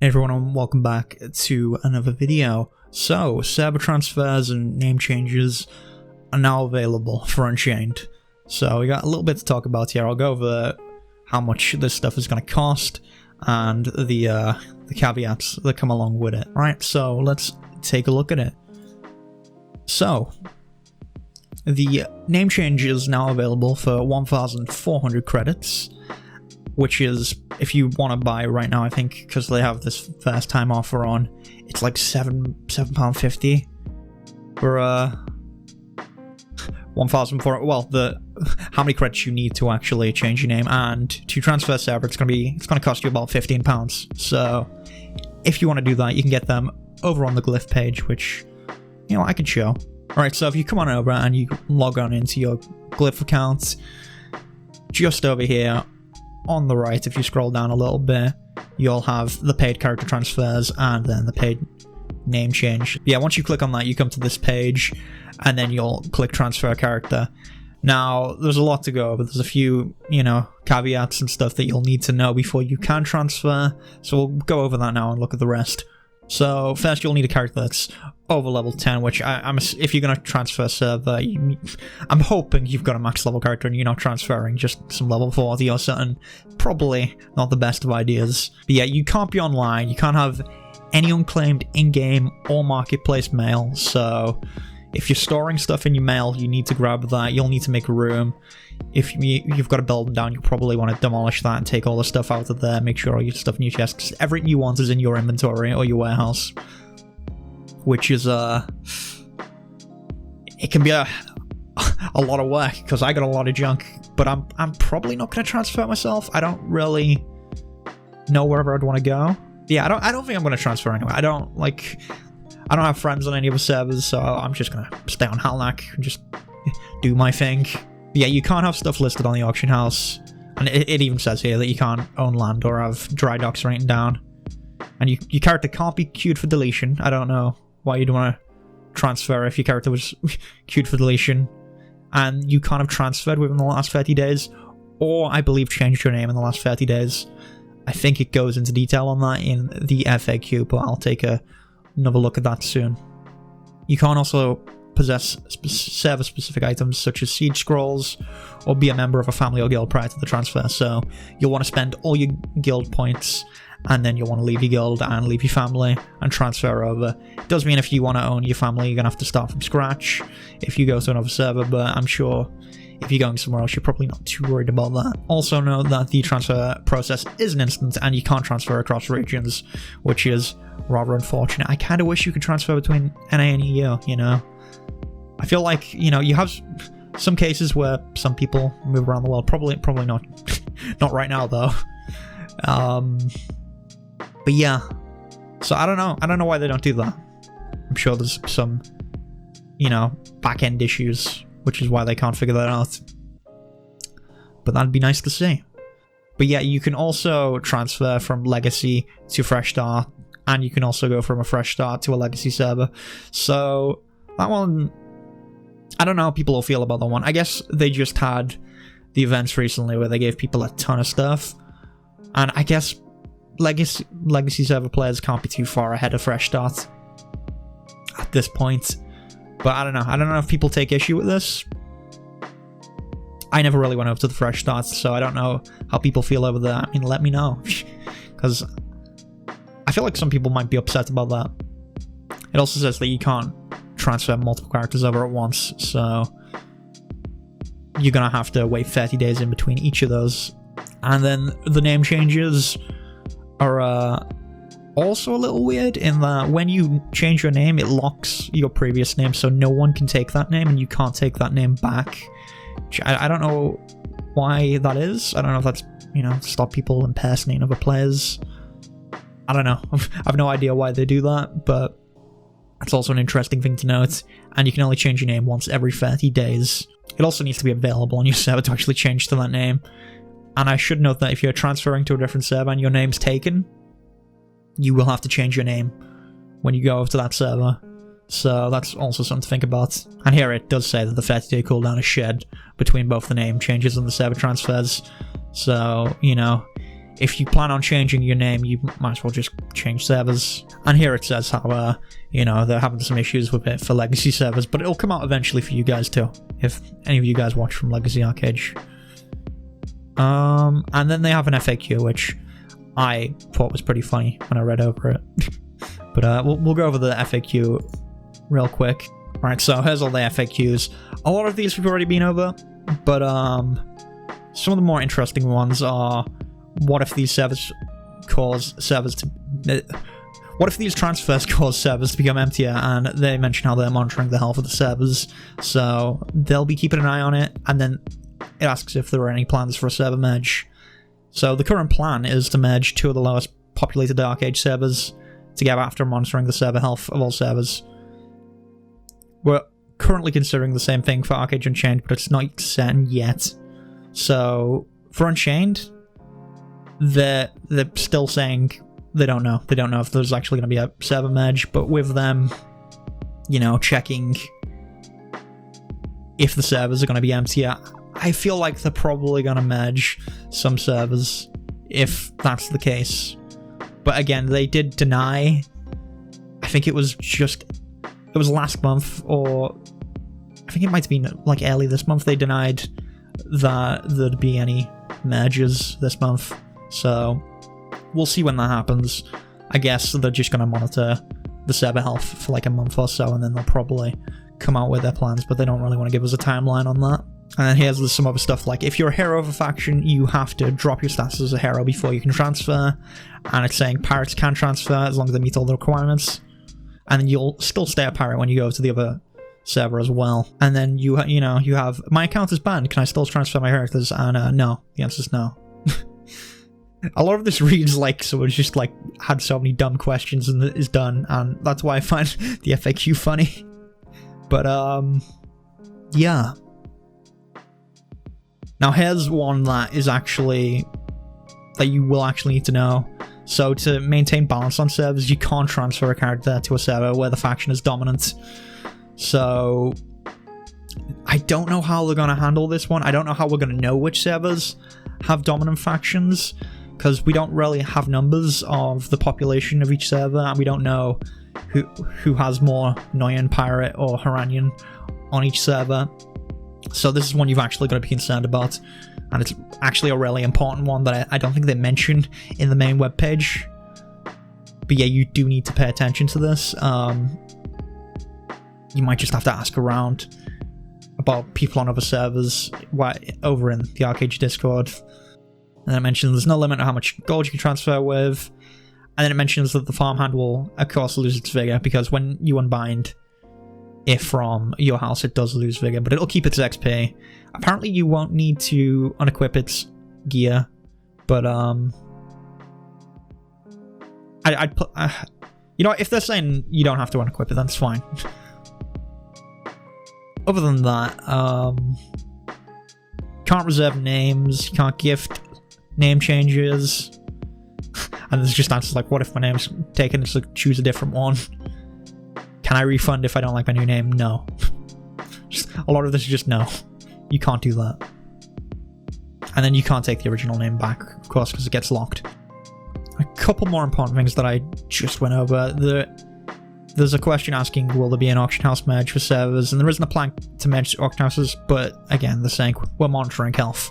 Hey everyone, and welcome back to another video. So, server transfers and name changes are now available for Unchained. So we got a little bit to talk about here. I'll go over how much this stuff is going to cost and the caveats that come along with it. Right, so let's take a look at it. So, the name change is now available for 1,400 credits. Which is, if you want to buy right now, I think, because they have this first time offer on, it's like £7.50 for 1,400. Well, how many credits you need to actually change your name, and to transfer server, it's gonna cost you about £15. So, if you want to do that, you can get them over on the Glyph page, which I can show. All right, so if you come on over and you log on into your Glyph account, just over here. On the right, if you scroll down a little bit, you'll have the paid character transfers and then the paid name change. Yeah, once you click on that, you come to this page, and then you'll click transfer character. Now, there's a lot to go over. There's a few, caveats and stuff that you'll need to know before you can transfer. So we'll go over that now and look at the rest. So first, you'll need a character that's over level 10, which if you're going to transfer server, I'm hoping you've got a max level character and you're not transferring just some level 40 or something. Probably not the best of ideas. But yeah, you can't be online, you can't have any unclaimed in-game or marketplace mail, so if you're storing stuff in your mail, you need to grab that. You'll need to make room. If you've got a building down, you probably want to demolish that and take all the stuff out of there. Make sure all your stuff in your chest, because everything you want is in your inventory or your warehouse. Which is, it can be a lot of work, because I got a lot of junk. But I'm probably not going to transfer myself. I don't really know wherever I'd want to go. Yeah, I don't think I'm going to transfer anyway. I don't have friends on any of the servers, so I'm just going to stay on Halnak and just do my thing. Yeah, you can't have stuff listed on the auction house. And it even says here that you can't own land or have dry docks written down. And your character can't be queued for deletion. I don't know why you'd want to transfer if your character was queued for deletion. And you can't have transferred within the last 30 days. Or, I believe, changed your name in the last 30 days. I think it goes into detail on that in the FAQ, but I'll take another look at that soon. You can't also possess server-specific items such as siege scrolls, or be a member of a family or guild prior to the transfer, so you'll want to spend all your guild points, and then you'll want to leave your guild and leave your family and transfer over. It does mean if you want to own your family, you're going to have to start from scratch if you go to another server, but I'm sure if you're going somewhere else, you're probably not too worried about that. Also know that the transfer process isn't instant, and you can't transfer across regions, which is rather unfortunate. I kind of wish you could transfer between NA and EU, I feel like, you have some cases where some people move around the world. Probably not, not right now though. But yeah, so I don't know why they don't do that. I'm sure there's some, back-end issues, which is why they can't figure that out. But that'd be nice to see. But yeah, you can also transfer from Legacy to Fresh Start, and you can also go from a Fresh Start to a Legacy server. So that one, I don't know how people will feel about that one. I guess they just had the events recently where they gave people a ton of stuff. And I guess Legacy server players can't be too far ahead of Fresh Start at this point. But I don't know. I don't know if people take issue with this. I never really went over to the Fresh Start, so I don't know how people feel over there. I mean, let me know. Because I feel like some people might be upset about that. It also says that you can't transfer multiple characters over at once, so you're gonna have to wait 30 days in between each of those. And then the name changes are also a little weird in that when you change your name, it locks your previous name, so no one can take that name, and you can't take that name back. I don't know why that is. I don't know if that's, to stop people impersonating other players. I don't know. I've no idea why they do that, but it's also an interesting thing to note, and you can only change your name once every 30 days. It also needs to be available on your server to actually change to that name. And I should note that if you're transferring to a different server and your name's taken, you will have to change your name when you go over to that server. So that's also something to think about. And here it does say that the 30-day cooldown is shared between both the name changes and the server transfers. So, if you plan on changing your name, you might as well just change servers. And here it says how, you know, they're having some issues with it for legacy servers, but it'll come out eventually for you guys too, if any of you guys watch from Legacy Archeage. And then they have an FAQ, which I thought was pretty funny when I read over it. But we'll go over the FAQ real quick. Right, so here's all the FAQs. A lot of these we've already been over, but some of the more interesting ones are, what if these servers cause servers to... what if these transfers cause servers to become emptier? And they mention how they're monitoring the health of the servers, so they'll be keeping an eye on it. And then it asks if there are any plans for a server merge. So the current plan is to merge 2 of the lowest populated Archeage servers together after monitoring the server health of all servers. We're currently considering the same thing for Archeage Unchained, but it's not certain yet. So for Unchained, they're still saying they don't know. They don't know if there's actually going to be a server merge, but with them, you know, checking if the servers are going to be emptier, I feel like they're probably going to merge some servers if that's the case. But again, they did deny, I think it was last month, or I think it might have been like early this month, they denied that there'd be any mergers this month. So we'll see when that happens. I guess they're just going to monitor the server health for like a month or so, and then they'll probably come out with their plans, but they don't really want to give us a timeline on that. And then here's some other stuff, like if you're a hero of a faction, you have to drop your status as a hero before you can transfer. And it's saying pirates can transfer as long as they meet all the requirements. And then you'll still stay a pirate when you go to the other server as well. And then you have, my account is banned, can I still transfer my characters? And no, the answer is no. A lot of this reads like someone's just like had so many dumb questions and is done, and that's why I find the FAQ funny. But yeah. Now here's one that is actually, that you will actually need to know. So to maintain balance on servers, you can't transfer a character to a server where the faction is dominant. So I don't know how they're going to handle this one. I don't know how we're going to know which servers have dominant factions, because we don't really have numbers of the population of each server, and we don't know who has more Noyan, Pirate, or Haranian on each server. So this is one you've actually got to be concerned about, and it's actually a really important one that I don't think they mentioned in the main webpage. But yeah, you do need to pay attention to this. You might just have to ask around about people on other servers over in the Archeage Discord. And then it mentions there's no limit on how much gold you can transfer with. And then it mentions that the farmhand will, of course, lose its vigor, because when you unbind it from your house, it does lose vigor, but it'll keep its XP. Apparently you won't need to unequip its gear, but I'd put, you know, if they're saying you don't have to unequip it, then it's fine. Other than that, can't reserve names, you can't gift name changes, and there's just answers like, what if my name's taken, so choose a different one. Can I refund if I don't like my new name? No. Just, a lot of this is just no. You can't do that. And then you can't take the original name back, of course, because it gets locked. A couple more important things that I just went over. There's a question asking, will there be an auction house merge for servers? And there isn't a plan to merge auction houses, but again, they're saying we're monitoring health,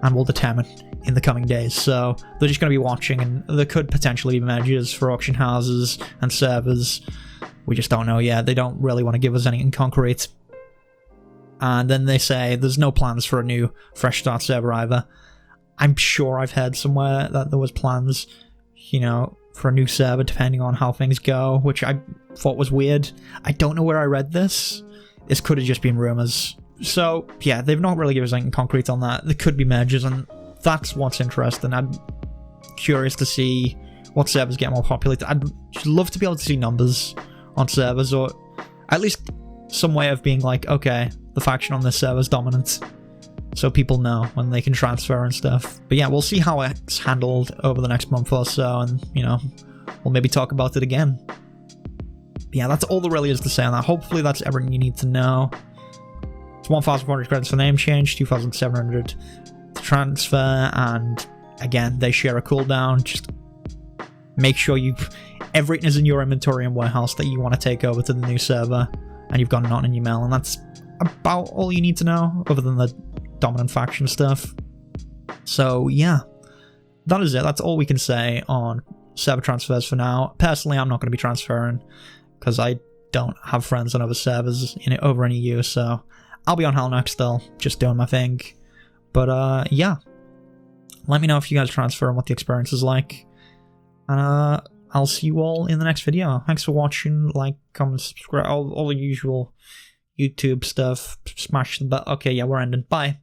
and we'll determine in the coming days. So they're just going to be watching, and there could potentially be mergers for auction houses and servers. We just don't know yet. They don't really want to give us anything concrete. And then they say there's no plans for a new fresh start server either. I'm sure I've heard somewhere that there was plans, you know, for a new server depending on how things go, which I thought was weird. I don't know where I read this. This could have just been rumors. So yeah, they've not really given us anything concrete on that. There could be mergers, and that's what's interesting. I'm curious to see what servers get more populated. I'd love to be able to see numbers on servers, or at least some way of being like, okay, the faction on this server is dominant, so people know when they can transfer and stuff. But yeah, we'll see how it's handled over the next month or so, and you know, we'll maybe talk about it again. But yeah, that's all there really is to say on that. Hopefully that's everything you need to know. It's 1,400 credits for name change, 2,700 to transfer, and again, they share a cooldown. Just make sure everything is in your inventory and warehouse that you want to take over to the new server, and you've got Not in your mail, and that's about all you need to know, other than the dominant faction stuff. So yeah, that is it. That's all we can say on server transfers for now. Personally, I'm not going to be transferring because I don't have friends on other servers over any EU, so I'll be on Hellneck still, just doing my thing. But yeah, let me know if you guys transfer and what the experience is like. And I'll see you all in the next video. Thanks for watching. Like, comment, subscribe, all the usual YouTube stuff. Smash the bell. Okay, yeah, we're ending. Bye.